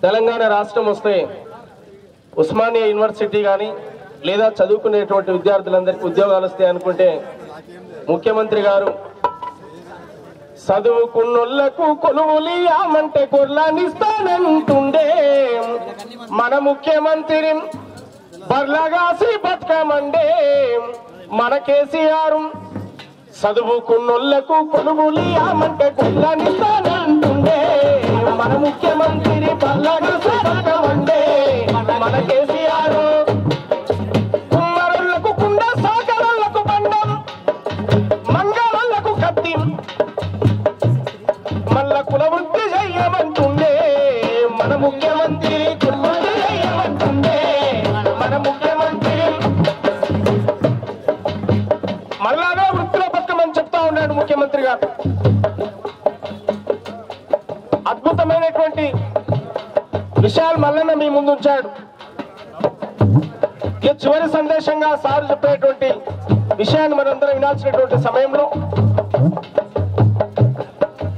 తెలంగాణ రాష్ట్రం వస్తే ఉస్మానియా యూనివర్సిటీ కానీ లేదా చదువుకునేటువంటి విద్యార్థులందరికీ ఉద్యోగాలు వస్తాయి అనుకుంటే ముఖ్యమంత్రి గారు చదువుకున్నోళ్లకు కొలువులియామంటే కొర్లానిస్తానంటుండే మన ముఖ్యమంత్రి బర్లగాసి బతుకమండే మన కేసీఆర్ చదువుకున్నోళ్లకు కొలువులియామంటే కొర్లానిస్తానంటుండే మన ముఖ్యమంత్రి బర్లగాసి బతుకమండే మన కేసీఆర్ కుమ్మరులకు కుండ సాకరులకు బండం మంగళలకు కత్తి మళ్ళా కులవృత్తి చెయ్యమంటుండే మన ముఖ్యమంత్రి కులవృత్తి చెయ్యమంటుండే మన ముఖ్యమంత్రి మళ్ళాగా వృత్తిలో బతకమని చెప్తా ఉన్నాడు ముఖ్యమంత్రి గారు. అద్భుతమైనటువంటి విషయాలు మల్లన్న మీ ముందు ఉంచాడు. చివరి సందేశంగా సార్ చెప్పేటువంటి విషయాన్ని మనందరం వినాల్సినటువంటి సమయంలో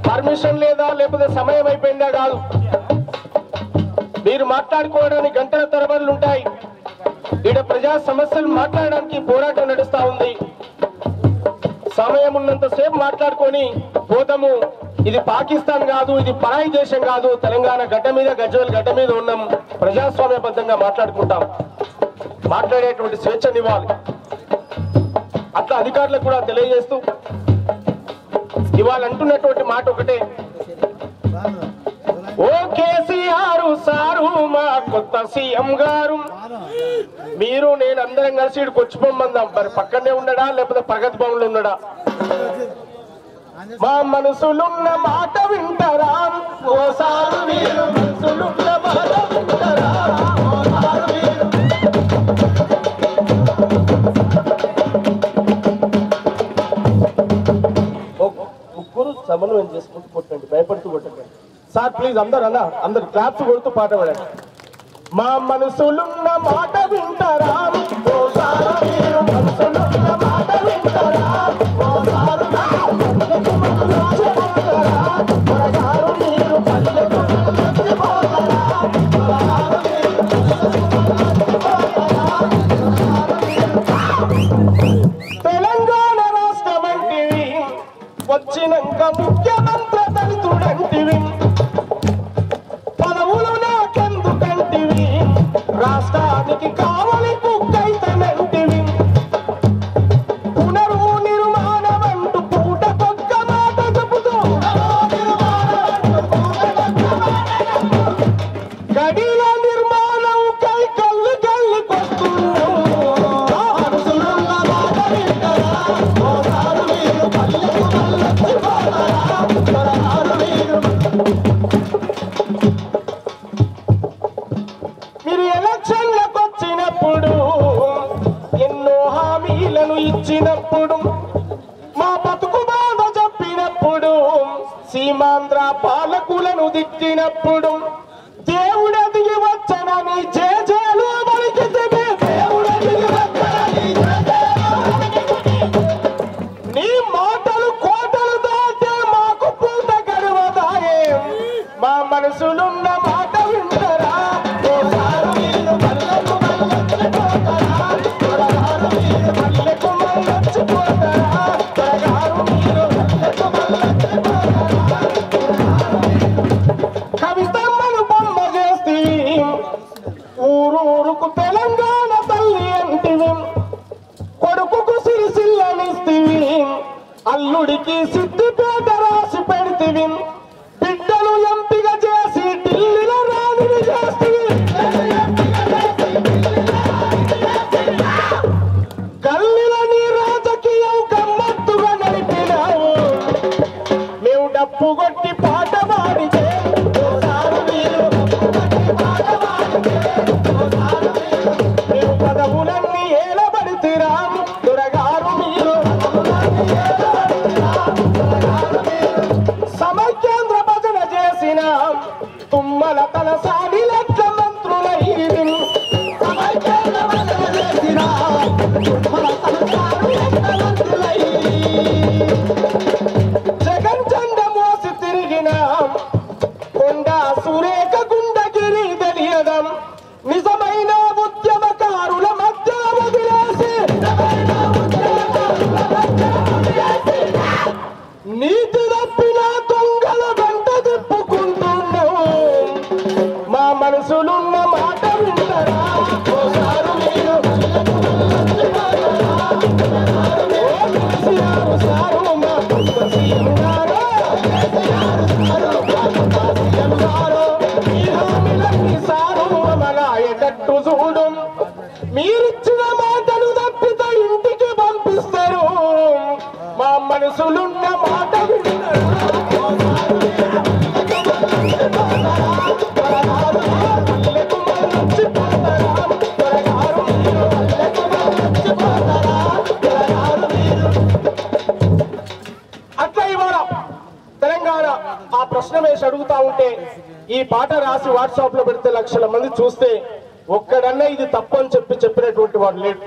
పర్మిషన్ లేదా లేకపోతే సమయం అయిపోయిందా కాదు, మీరు మాట్లాడుకోవడానికి గంటల తరబడులు ఉంటాయి. ఈడ ప్రజా సమస్యలు మాట్లాడడానికి పోరాటం నడుస్తా ఉంది. సమయం ఉన్నంతసేపు మాట్లాడుకొని పోతాము. ఇది పాకిస్తాన్ కాదు, ఇది పరాయి దేశం కాదు, తెలంగాణ గడ్డ మీద గజ్వేల్ గడ్డ మీద ఉన్నాం. ప్రజాస్వామ్యబద్ధంగా మాట్లాడుకుంటాం. మాట్లాడేటువంటి స్వేచ్ఛనివ్వాలి. అట్లా అధికారులకు కూడా తెలియజేస్తూ ఇవాళ అంటున్నటువంటి మాట ఒకటే, ఓ కేసీఆర్ సారు మా కొత్త సీఎం గారు, మీరు నేను అందరం కలిసి ఇక్కడికి వచ్చిపోమందాం. మరి పక్కనే ఉండడా లేకపోతే ప్రగతి భవన్లో ఉండడా? మా మనసులున్న మాట వింటారా ఓసారు మీరు, మనసులున్న మాట వింటారా ఓసారు మీరు. ముగ్గురు సమన్వయం చేసుకుంటూ కొట్టండి, భయపడుతూ కొట్టండి. సార్ ప్లీజ్ అందరు క్లాప్స్ కొడుతూ పాట పాడండి. మా మనసులున్న మాట వింటారా ఓసారు మీరు, మనసులున్న మాట వింటారా ఓసారు తెలంగాణ రాష్ట్రం అంటివి, వచ్చినాక ముఖ్యమంత్రి దళితుడంటివి, పదవులు నాకెందుకంటివి, రాష్ట్రానికి కావలి కుక్కైతనంటివి, పునర్నిర్మాణం అంటూ పూటకొక్క మాట చెబుతూ గడిల నిర్మాణం కై కళ్ళు కళ్ళుకొస్తున్నాం. మీరు ఎలక్షన్లకు వచ్చినప్పుడు ఎన్నో హామీలను ఇచ్చినప్పుడు, మా బతుకు బాధ చెప్పినప్పుడు, సీమాంధ్ర పాలకులను దిట్టినప్పుడు, దేవుడు దిగి వచ్చనని జేజేలు పలికితే, దేవుడు దిగి వచ్చనని నీ మాటలు కోటలు దాటే మాకు పూట గడవదాయే. మా మనసులున్న మాట వింటారా ఓసారు మీరు, మల్లెకు మల్లెచ్చిపోతారా త్వరగారు మీరు, మల్లెకు మల్లెచ్చిపోతారా త్వరగారు మీరు, మల్లెకు మల్లెచ్చిపోతారా. కవితమ్మను బొమ్మ చేస్తీవి, ఊరూరుకు తెలంగాణ తల్లి అంటివి, కొడుకుకు సిరిసిల్లనిస్తివి, అల్లుడికి సిద్దిపేట రాసి పెడితివి, బిడ్డలు ఎంపిక చేసి ఢిల్లీలో రాణిని చేస్తివి, గల్లీలని రాజకీయం గమ్మత్తుగా నడిపినావు. మేము డప్పు కొట్టి పాట పాడితే ఓసారు మీరు, మేము పదవులన్నీ ఏలబడితిరాము దొరగారు మీరు, సమైక్యాంధ్ర భజన చేసిన తుమ్మల తలసాని లక్ష మంత్రులైది, సమైక్యాంధ్ర భజన చేసిన తుమ్మల తలసాని లక్ష మంత్రులైది, జగన్ చండ మోసి తిరిగిన కొండ సురేఖ గుండగి నిజమైన ఉద్యమకారుల మధ్య వదిలేసి నీతి తప్పిన దొంగల వెంట తిప్పుకుంటున్నాం మా మనసులున్న మాట వింటారా ఓసారు మీరు సారు మా నాయకట్టు చూడు మీరిచ్చిన మాటలు తప్పితే ఇంటికి పంపిస్తారు మా మనసులున్న మాట అట్లా ఇవాళ తెలంగాణ ఆ ప్రశ్న వేసి అడుగుతా ఉంటే ఈ పాట రాసి వాట్సాప్ లో పెడితే లక్షల మంది చూస్తే ఒక్కడన్నా ఇది తప్పని చెప్పినటువంటి వాడు లేడు.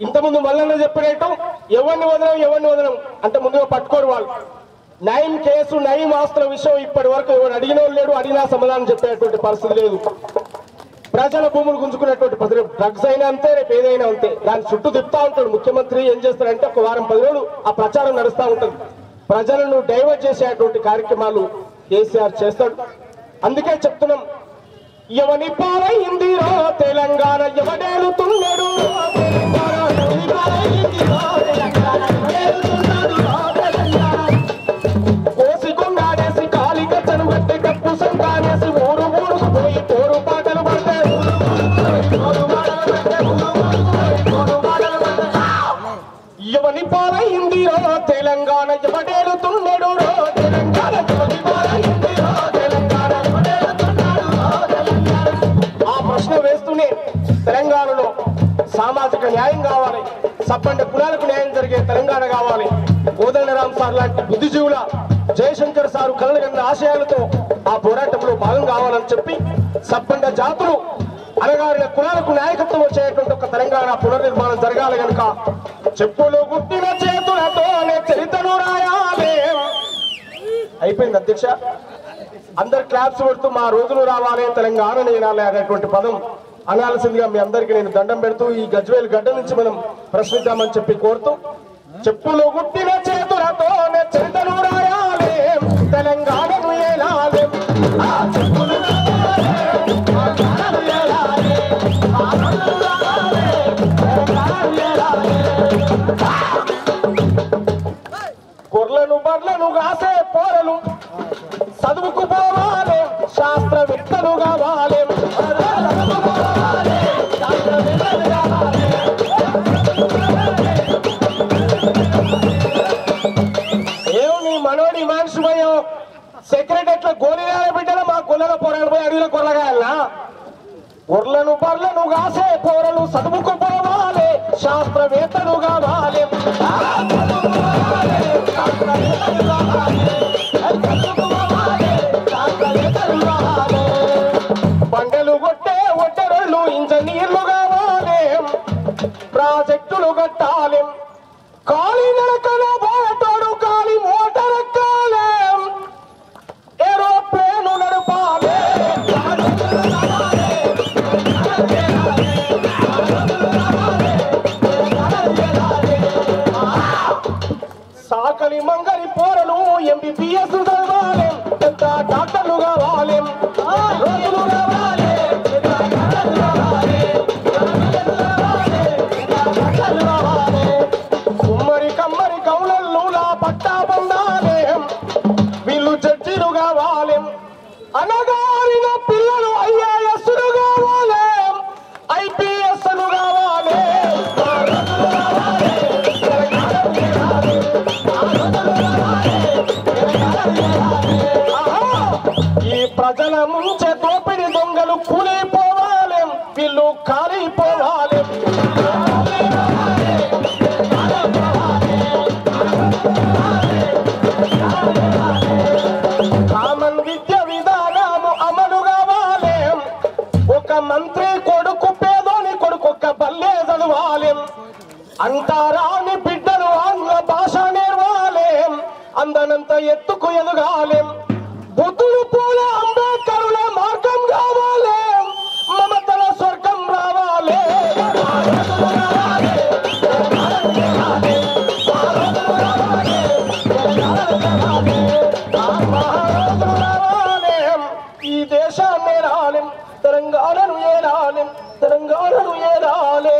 ఇంతకుముందు మల్లన్న చెప్పినట్టు ఎవరిని వదలం అంటే ముందుగా పట్టుకోరు వాళ్ళు. నయం కేసు నయం ఆస్తుల విషయం ఇప్పటి వరకు ఎవరు అడిగిన వాళ్ళు లేడు, అడిగినా సమాధానం చెప్పేటువంటి పరిస్థితి లేదు. ప్రజల భూములు గుంజుకునేటువంటి పరిస్థితి, డ్రగ్స్ అయినా అంతే, రేపు ఏదైనా అంతే. దాని చుట్టూ తిప్పుతా ఉంటాడు ముఖ్యమంత్రి. ఏం చేస్తాడంటే ఒక వారం 10 రోజులు ఆ ప్రచారం నడుస్తూ ఉంటుంది. ప్రజలను డైవర్ట్ చేసేటువంటి కార్యక్రమాలు కేసీఆర్ చేస్తాడు. అందుకే చెప్తున్నాం, ఎవని పాలైందిరో తెలంగాణ ఎవడేలుతున్నాడు, కోసికొండాడేసి కాలిక చనుగట్టి కప్పు సంతానేసి ఊరు ఊరుకు పోయి పోరు పాటలు పడితే ఎవని పాలైందిరో తెలంగాణ ఎవడేలుతున్నాడు తెలంగాణ వేస్తూనే తెలంగాణలో సామాజిక న్యాయం కావాలి, సబ్బండ కులాలకు న్యాయం జరిగే తెలంగాణ కావాలి. కోదండరాం సార్ లాంటి బుద్ధిజీవుల, జయశంకర్ సారు కలగన్న ఆశయాలతో ఆ పోరాటంలో భాగం కావాలని చెప్పి సబ్బండ జాతులు అనగారిన కులాలకు నాయకత్వం వచ్చేటువంటి ఒక తెలంగాణ పునర్నిర్మాణం జరగాలి కనుక చెప్పులు గుట్టిన చేతులతోనే చరిత్రను రాయాలి. అయిపోయింది అధ్యక్ష. అందరు క్లాప్స్ పెడుతూ మా రోజులు రావాలి, తెలంగాణ నేనాలి అనేటువంటి పదం అనాల్సిందిగా మీ అందరికీ నేను దండం పెడుతూ ఈ గజ్వేల్ గడ్డ నుంచి మనం ప్రశ్నిద్దామని చెప్పి కోరుతూ, చెప్పులు గుట్టిన చేతులతోనే చరిత్రను రాయాలి, తెలంగాణను ఏలాలి. గొర్రెలను బర్లను కాసే పోరలు చదువుకు పోవాలి, శాస్త్రవేత్తలు కావాలి. ఏమో నీ మనోడి మనిషిమయ్యో సెక్రటరీల గోలీల బిడ్డలు మా గొర్రెల పోరాడు పోయి అడవిలో కొల్లగాయల్నా? గొర్రెలను బర్లను కాసే పోరలు చదువుకు పోవాలి, శాస్త్రవేత్తలు కావాలి. బండలు కొట్టే ఒట్టరళ్ళు ఇంజనీర్లు కావాలి, ప్రాజెక్టులు కట్టాలి. కాలి నడకన పోయేటోడు కాలి మోటార్ ఎక్కాలి, ఏరోప్లేను నడపాలి. సాకలి మంగలి పోరలు ఎంబీబీఎస్ చదవాలి, ఎంత డాక్టర్లు కావాలి, రోజులు కావాలి. కుమ్మరి కమ్మరి కౌలల్లో పట్టా పొందాలి, వీళ్ళు జడ్జిలు కావాలి. అనగారిన పిల్లలు ఐఏఎస్లు కావాలి, ఐపీఎస్లు కావాలి. ఈ ప్రజల ముంచే దోపిడి దొంగలు కూలిపోవాలి, వీళ్ళు కాలిపోవాలి. కామన్ విద్య విధానము అమలు కావాలి, ఒక మంత్రి కొడుకు పేదోని కొడుకు ఒక బల్లే చదవాలి. అంటారాని బిడ్డలు ఆంగ్ల భాష నేర్వాలి, అందనంత ఎత్తుకు ఎదగాలి. బుద్ధుడు పూల అంబేద్కరుల మార్గం కావాలి, ఈ దేశాన్ని ఏలాలి తెలంగాణను ఏలాలి తెలంగాణను ఏలాలి.